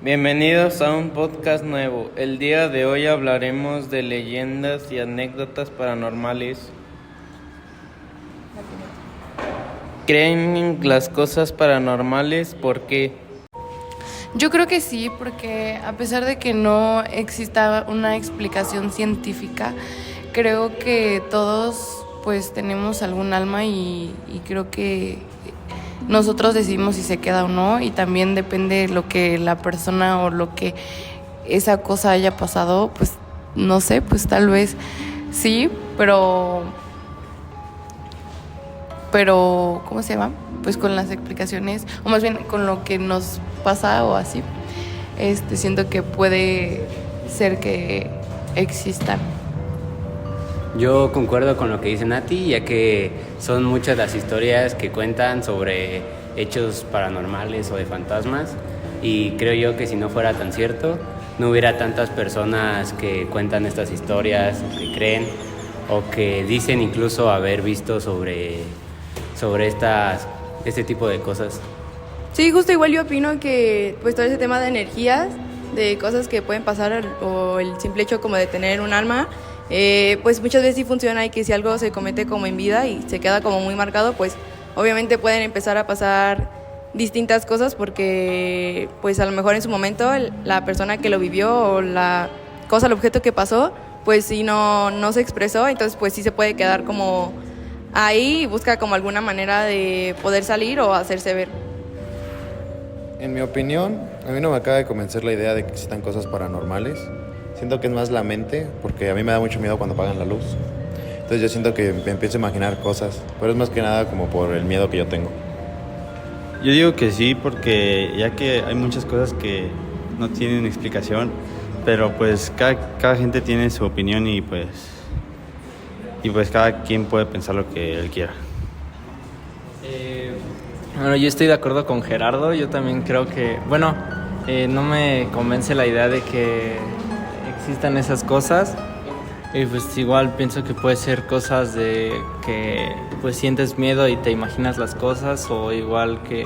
Bienvenidos a un podcast nuevo. El día de hoy hablaremos de leyendas y anécdotas paranormales. ¿Creen en las cosas paranormales? ¿Por qué? Yo creo que sí, porque a pesar de que no exista una explicación científica, creo que todos pues tenemos algún alma y creo que nosotros decidimos si se queda o no, y también depende de lo que la persona o lo que esa cosa haya pasado, pues no sé, pues tal vez sí, pero ¿cómo se llama? Pues con las explicaciones, o más bien con lo que nos pasa o así, siento que puede ser que existan. Yo concuerdo con lo que dice Nati, ya que son muchas las historias que cuentan sobre hechos paranormales o de fantasmas, y creo yo que si no fuera tan cierto, no hubiera tantas personas que cuentan estas historias, o que creen, o que dicen incluso haber visto sobre este tipo de cosas. Sí, justo igual yo opino que pues todo ese tema de energías, de cosas que pueden pasar o el simple hecho como de tener un alma, pues muchas veces sí funciona, y que si algo se comete como en vida y se queda como muy marcado, pues obviamente pueden empezar a pasar distintas cosas, porque pues a lo mejor en su momento la persona que lo vivió o la cosa, el objeto que pasó, pues sí no se expresó, entonces pues sí se puede quedar como ahí y busca como alguna manera de poder salir o hacerse ver. En mi opinión, a mí no me acaba de convencer la idea de que existan cosas paranormales. Siento que es más la mente, porque a mí me da mucho miedo cuando apagan la luz. Entonces yo siento que me empiezo a imaginar cosas, pero es más que nada como por el miedo que yo tengo. Yo digo que sí, porque ya que hay muchas cosas que no tienen explicación, pero pues cada gente tiene su opinión y pues cada quien puede pensar lo que él quiera. Bueno, yo estoy de acuerdo con Gerardo. Yo también creo que, no me convence la idea de que existan esas cosas. Y pues igual pienso que puede ser cosas de que pues sientes miedo y te imaginas las cosas, o igual que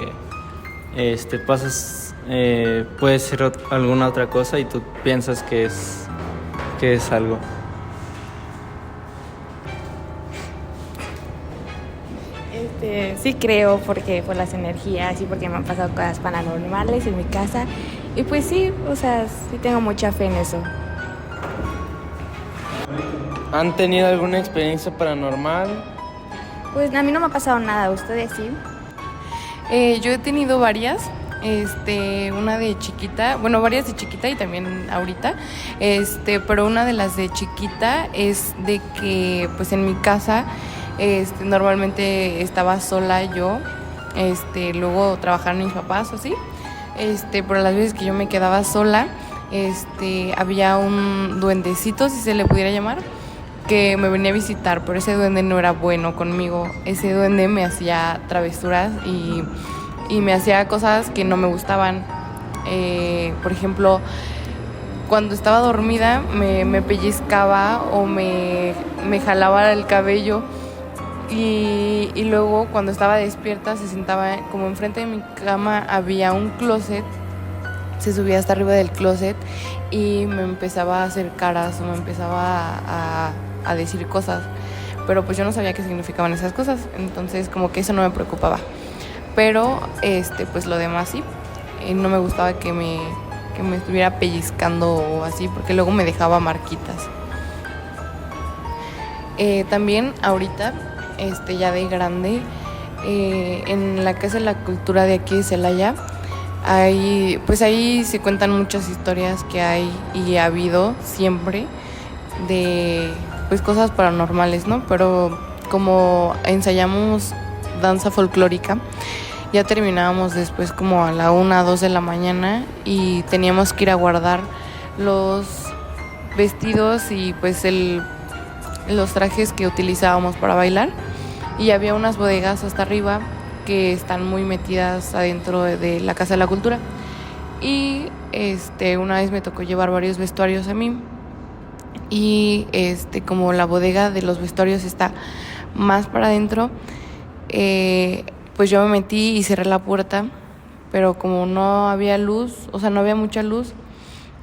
pasas, puede ser alguna otra cosa y tú piensas que es algo. Sí creo, porque por las energías y porque me han pasado cosas paranormales en mi casa, y pues sí, o sea, sí tengo mucha fe en eso. ¿Han tenido alguna experiencia paranormal? Pues a mí no me ha pasado nada, ¿ustedes sí? Yo he tenido varias, una de chiquita, bueno, varias de chiquita y también ahorita, pero una de las de chiquita es de que pues en mi casa normalmente estaba sola yo, luego trabajaron mis papás o así, pero las veces que yo me quedaba sola, había un duendecito, si se le pudiera llamar, que me venía a visitar, pero ese duende no era bueno conmigo. Ese duende me hacía travesuras y me hacía cosas que no me gustaban. Por ejemplo, cuando estaba dormida me pellizcaba o me jalaba el cabello, y luego cuando estaba despierta se sentaba como enfrente de mi cama, había un closet, se subía hasta arriba del closet y me empezaba a hacer caras o me empezaba a decir cosas, pero pues yo no sabía qué significaban esas cosas, entonces como que eso no me preocupaba, pero pues lo demás sí, no me gustaba que me estuviera pellizcando o así, porque luego me dejaba marquitas. También ahorita, ya de grande, en la Casa de la Cultura de aquí de Celaya, ahí se cuentan muchas historias que hay y ha habido siempre de pues cosas paranormales, ¿no? Pero como ensayamos danza folclórica, ya terminábamos después como a la 1, 2 de la mañana, y teníamos que ir a guardar los vestidos y pues los trajes que utilizábamos para bailar, y había unas bodegas hasta arriba que están muy metidas adentro de la Casa de la Cultura, y una vez me tocó llevar varios vestuarios a mí, y como la bodega de los vestuarios está más para adentro, pues yo me metí y cerré la puerta, pero como no había luz, o sea, no había mucha luz,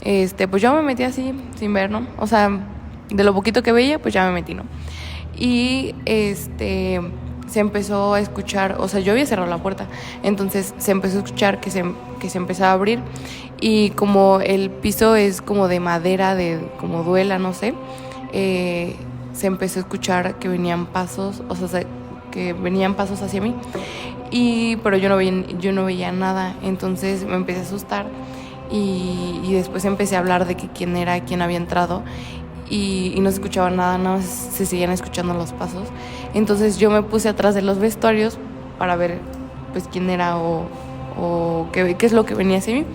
pues yo me metí así, sin ver, ¿no? O sea, de lo poquito que veía, pues ya me metí, ¿no? Y se empezó a escuchar, o sea, yo había cerrado la puerta, entonces se empezó a escuchar que se empezaba a abrir, y como el piso es como de madera, como duela, no sé, se empezó a escuchar que venían pasos, o sea, que venían pasos hacia mí, pero yo no veía nada, entonces me empecé a asustar, y después empecé a hablar de que quién había entrado, y no se escuchaba nada más se seguían escuchando los pasos. Entonces yo me puse atrás de los vestuarios para ver pues quién era o qué es lo que venía hacia mí.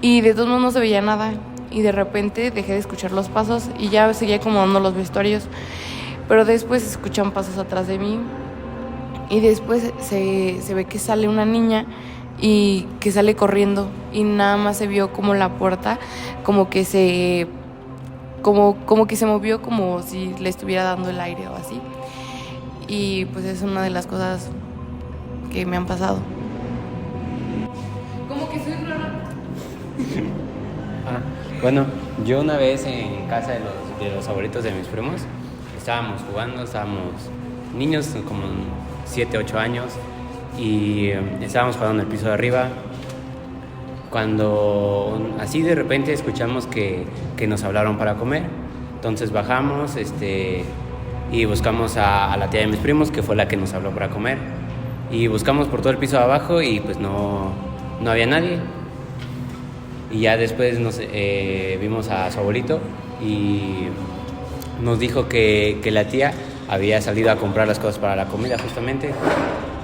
Y de todos modos no se veía nada. Y de repente dejé de escuchar los pasos y ya seguía acomodando los vestuarios. Pero después se escuchan pasos atrás de mí. Y después se ve que sale una niña y que sale corriendo. Y nada más se vio como la puerta, como que se movió como si le estuviera dando el aire o así. Y pues es una de las cosas que me han pasado. Como que soy rara. Bueno, yo una vez en casa de los abuelitos de mis primos, estábamos jugando, estábamos niños como 7, 8 años y estábamos jugando en el piso de arriba. Cuando así de repente escuchamos que nos hablaron para comer, entonces bajamos y buscamos a la tía de mis primos, que fue la que nos habló para comer, y buscamos por todo el piso de abajo y pues no había nadie. Y ya después vimos a su abuelito y nos dijo que la tía había salido a comprar las cosas para la comida justamente.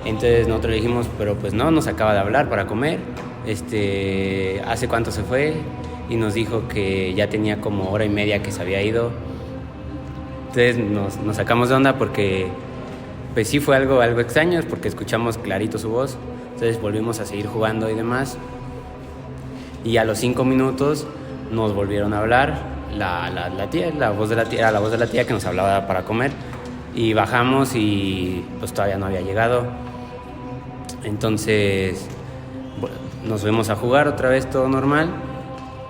Entonces nosotros le dijimos, pero pues no, nos acaba de hablar para comer. ¿Hace cuánto se fue? Y nos dijo que ya tenía como hora y media que se había ido. Entonces nos sacamos de onda porque pues sí fue algo extraño, porque escuchamos clarito su voz. Entonces volvimos a seguir jugando y demás. Y a los 5 minutos nos volvieron a hablar la voz de la tía que nos hablaba para comer. Y bajamos y pues todavía no había llegado. Entonces nos fuimos a jugar otra vez, todo normal,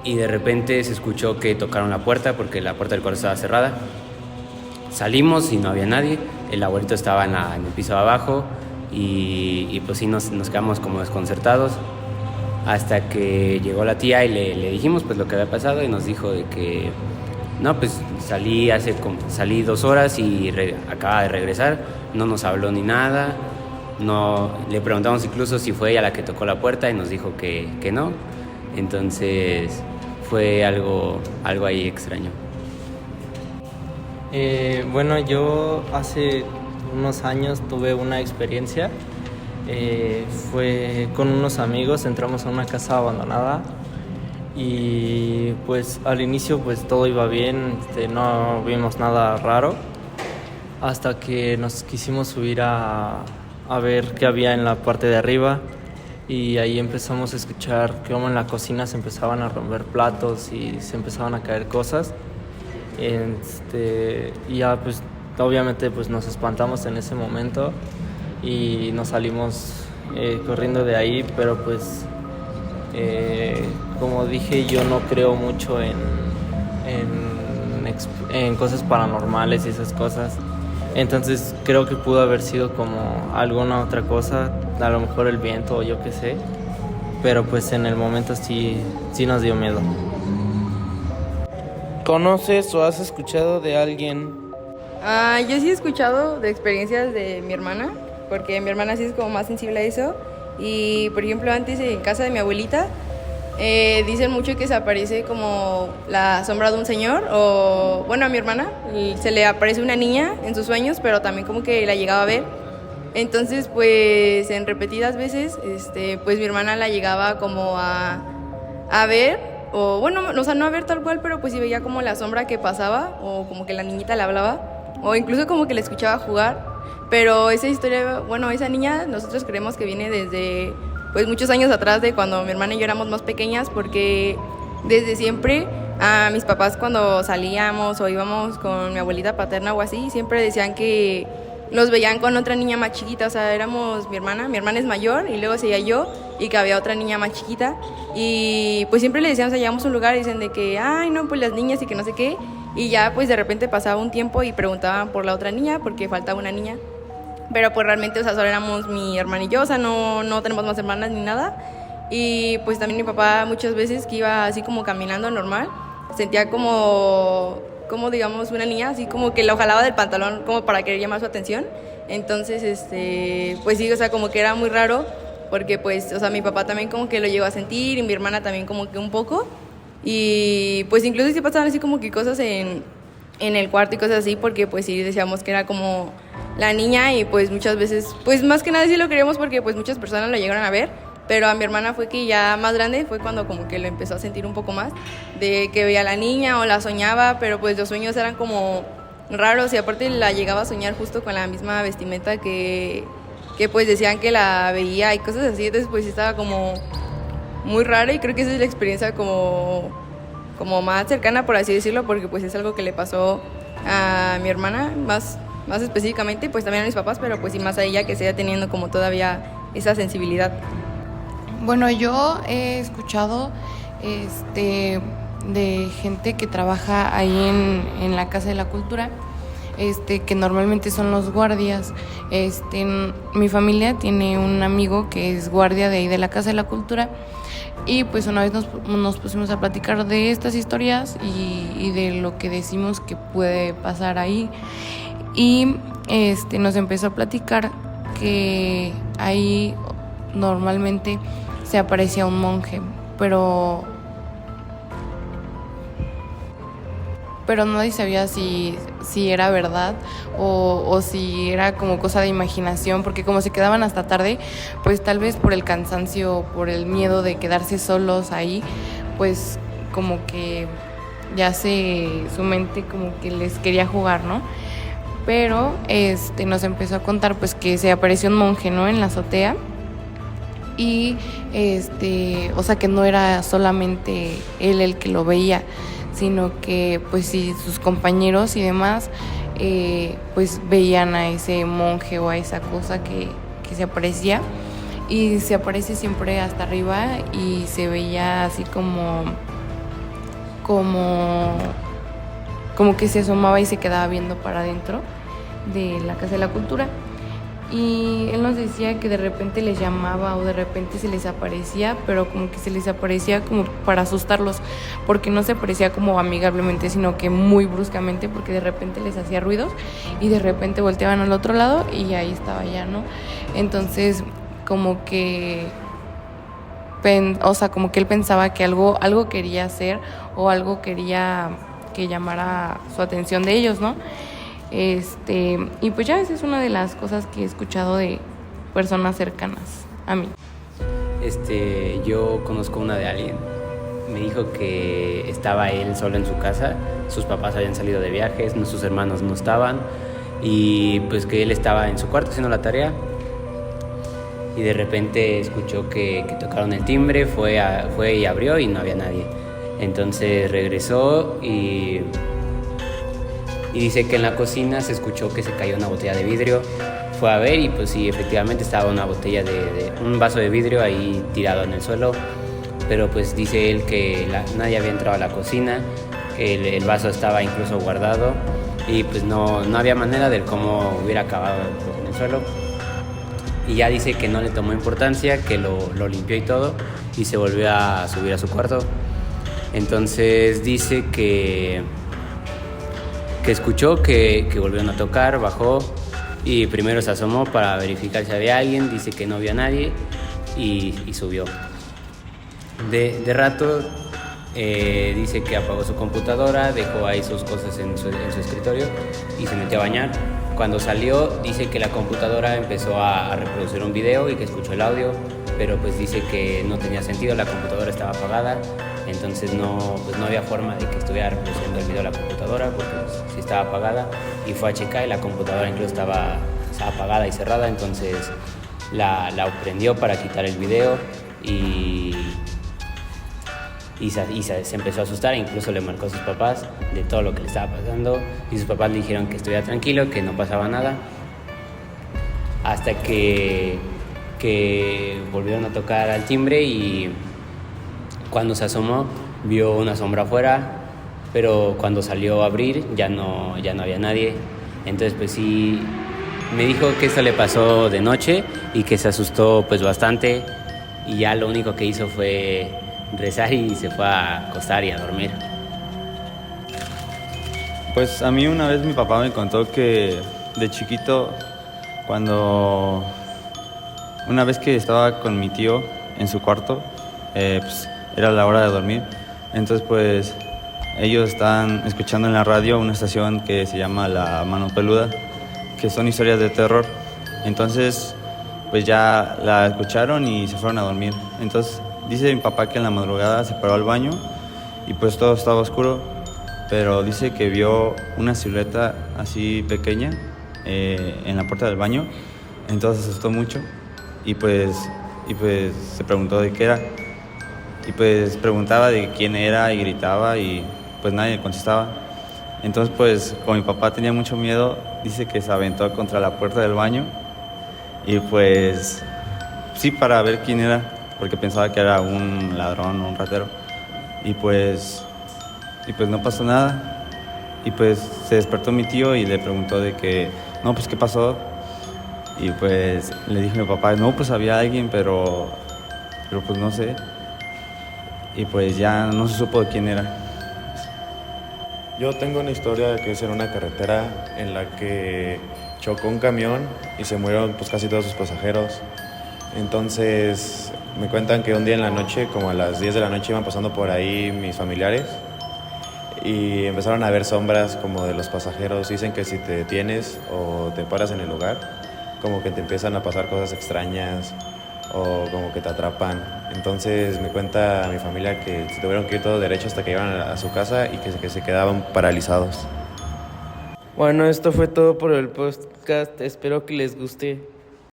y de repente se escuchó que tocaron la puerta porque la puerta del cuarto estaba cerrada. Salimos y no había nadie, el abuelito estaba en el piso de abajo y pues sí nos quedamos como desconcertados hasta que llegó la tía y le dijimos pues lo que había pasado y nos dijo de que no, pues salí 2 horas y acaba de regresar, no nos habló ni nada. No, le preguntamos incluso si fue ella la que tocó la puerta y nos dijo que no. Entonces fue algo ahí extraño. Bueno, yo hace unos años tuve una experiencia. Fue con unos amigos, entramos a una casa abandonada y pues al inicio pues todo iba bien, no vimos nada raro hasta que nos quisimos subir a ver qué había en la parte de arriba y ahí empezamos a escuchar que como en la cocina se empezaban a romper platos y se empezaban a caer cosas. Y ya pues obviamente pues nos espantamos en ese momento y nos salimos corriendo de ahí, pero pues como dije, yo no creo mucho en cosas paranormales y esas cosas. Entonces creo que pudo haber sido como alguna otra cosa, a lo mejor el viento o yo qué sé, pero pues en el momento sí nos dio miedo. ¿Conoces o has escuchado de alguien? Yo sí he escuchado de experiencias de mi hermana, porque mi hermana sí es como más sensible a eso. Y por ejemplo antes en casa de mi abuelita dicen mucho que se aparece como la sombra de un señor, o bueno, a mi hermana se le aparece una niña en sus sueños, pero también como que la llegaba a ver. Entonces pues en repetidas veces pues mi hermana la llegaba como a ver, o bueno, o sea, no a ver tal cual, pero pues sí veía como la sombra que pasaba, o como que la niñita le hablaba, o incluso como que le escuchaba jugar. Pero esa historia, bueno, esa niña nosotros creemos que viene desde pues muchos años atrás, de cuando mi hermana y yo éramos más pequeñas, porque desde siempre a mis papás cuando salíamos o íbamos con mi abuelita paterna o así, siempre decían que nos veían con otra niña más chiquita, o sea, éramos mi hermana es mayor y luego seguía yo y que había otra niña más chiquita y pues siempre le decían, o sea, llegamos a un lugar y dicen de que, ay, no, pues las niñas y que no sé qué, y ya pues de repente pasaba un tiempo y preguntaban por la otra niña porque faltaba una niña, pero pues realmente, o sea, solo éramos mi hermana y yo, o sea, no tenemos más hermanas ni nada, y pues también mi papá muchas veces que iba así como caminando normal, sentía como digamos una niña, así como que lo jalaba del pantalón como para querer llamar su atención. Entonces, pues sí, o sea, como que era muy raro porque pues, o sea, mi papá también como que lo llegó a sentir y mi hermana también como que un poco. Y pues incluso sí pasaban así como que cosas en el cuarto y cosas así porque pues sí decíamos que era como la niña y pues muchas veces, pues más que nada sí lo creíamos porque pues muchas personas lo llegaron a ver. Pero a mi hermana fue que ya más grande fue cuando como que lo empezó a sentir un poco más, de que veía a la niña o la soñaba, pero pues los sueños eran como raros y aparte la llegaba a soñar justo con la misma vestimenta que pues decían que la veía y cosas así, entonces pues estaba como muy rara y creo que esa es la experiencia como más cercana, por así decirlo, porque pues es algo que le pasó a mi hermana más específicamente, pues también a mis papás, pero pues sí más a ella que siga teniendo como todavía esa sensibilidad. Bueno, yo he escuchado de gente que trabaja ahí en la Casa de la Cultura, que normalmente son los guardias. Mi familia tiene un amigo que es guardia de ahí de la Casa de la Cultura y pues una vez nos pusimos a platicar de estas historias y de lo que decimos que puede pasar ahí y nos empezó a platicar que ahí normalmente se aparecía un monje, pero nadie sabía si era verdad o si era como cosa de imaginación, porque como se quedaban hasta tarde, pues tal vez por el cansancio, por el miedo de quedarse solos ahí, pues como que ya su mente como que les quería jugar, ¿no? Pero nos empezó a contar pues que se apareció un monje, ¿no? En la azotea. Y o sea que no era solamente él el que lo veía, sino que pues sí sus compañeros y demás pues veían a ese monje o a esa cosa que se aparecía y se aparece siempre hasta arriba y se veía así como que se asomaba y se quedaba viendo para adentro de la Casa de la Cultura. Y él nos decía que de repente les llamaba o de repente se les aparecía, pero como que se les aparecía como para asustarlos, porque no se aparecía como amigablemente, sino que muy bruscamente, porque de repente les hacía ruidos y de repente volteaban al otro lado y ahí estaba ya, ¿no? Entonces como que como que él pensaba que algo quería hacer o algo quería que llamara su atención de ellos, ¿no? Y pues ya esa es una de las cosas que he escuchado de personas cercanas a mí. Yo conozco una de alguien. Me dijo que estaba él solo en su casa, sus papás habían salido de viajes, sus hermanos no estaban y pues que él estaba en su cuarto haciendo la tarea y de repente escuchó que tocaron el timbre, fue y abrió y no había nadie. Entonces regresó y dice que en la cocina se escuchó que se cayó una botella de vidrio. Fue a ver y pues sí, efectivamente estaba una botella de un vaso de vidrio ahí tirado en el suelo. Pero pues dice él que nadie había entrado a la cocina, que el vaso estaba incluso guardado y pues no había manera de cómo hubiera acabado en el suelo. Y ya dice que no le tomó importancia, que lo limpió y todo y se volvió a subir a su cuarto. Entonces dice que escuchó que volvieron a tocar, bajó y primero se asomó para verificar si había alguien, dice que no vio a nadie y subió. De rato dice que apagó su computadora, dejó ahí sus cosas en su escritorio y se metió a bañar. Cuando salió dice que la computadora empezó a reproducir un video y que escuchó el audio, pero pues dice que no tenía sentido, la computadora estaba apagada. Entonces no había forma de que estuviera reproduciendo el video de la computadora porque pues, sí estaba apagada y fue a checar y la computadora incluso estaba apagada y cerrada, entonces la prendió para quitar el video y se empezó a asustar, incluso le marcó a sus papás de todo lo que le estaba pasando y sus papás le dijeron que estuviera tranquilo, que no pasaba nada hasta que volvieron a tocar al timbre y cuando se asomó vio una sombra afuera, pero cuando salió a abrir ya no había nadie. Entonces pues sí, me dijo que esto le pasó de noche y que se asustó pues bastante y ya lo único que hizo fue rezar y se fue a acostar y a dormir. Pues a mí una vez mi papá me contó que de chiquito, una vez que estaba con mi tío en su cuarto, pues era la hora de dormir, entonces pues ellos estaban escuchando en la radio una estación que se llama La Mano Peluda, que son historias de terror. Entonces pues ya la escucharon y se fueron a dormir. Entonces dice mi papá que en la madrugada se paró al baño y pues todo estaba oscuro, pero dice que vio una silueta así pequeña en la puerta del baño. Entonces se asustó mucho y pues se preguntó de qué era y pues preguntaba de quién era y gritaba y pues nadie le contestaba. Entonces pues como mi papá tenía mucho miedo, dice que se aventó contra la puerta del baño y pues sí, para ver quién era, porque pensaba que era un ladrón o un ratero. Y pues no pasó nada. Y pues se despertó mi tío y le preguntó de que, no, pues ¿qué pasó? Y pues le dijo a mi papá, no, pues había alguien, pero pues no sé. Y pues ya no se supo de quién era. Yo tengo una historia que es en una carretera en la que chocó un camión y se murieron pues casi todos sus pasajeros. Entonces me cuentan que un día en la noche, como a las 10 de la noche, iban pasando por ahí mis familiares y empezaron a ver sombras como de los pasajeros. Dicen que si te detienes o te paras en el lugar, como que te empiezan a pasar cosas extrañas o como que te atrapan. Entonces me cuenta mi familia que se tuvieron que ir todos derecho hasta que llegaron a su casa y que se quedaban paralizados. Bueno, esto fue todo por el podcast. Espero que les guste.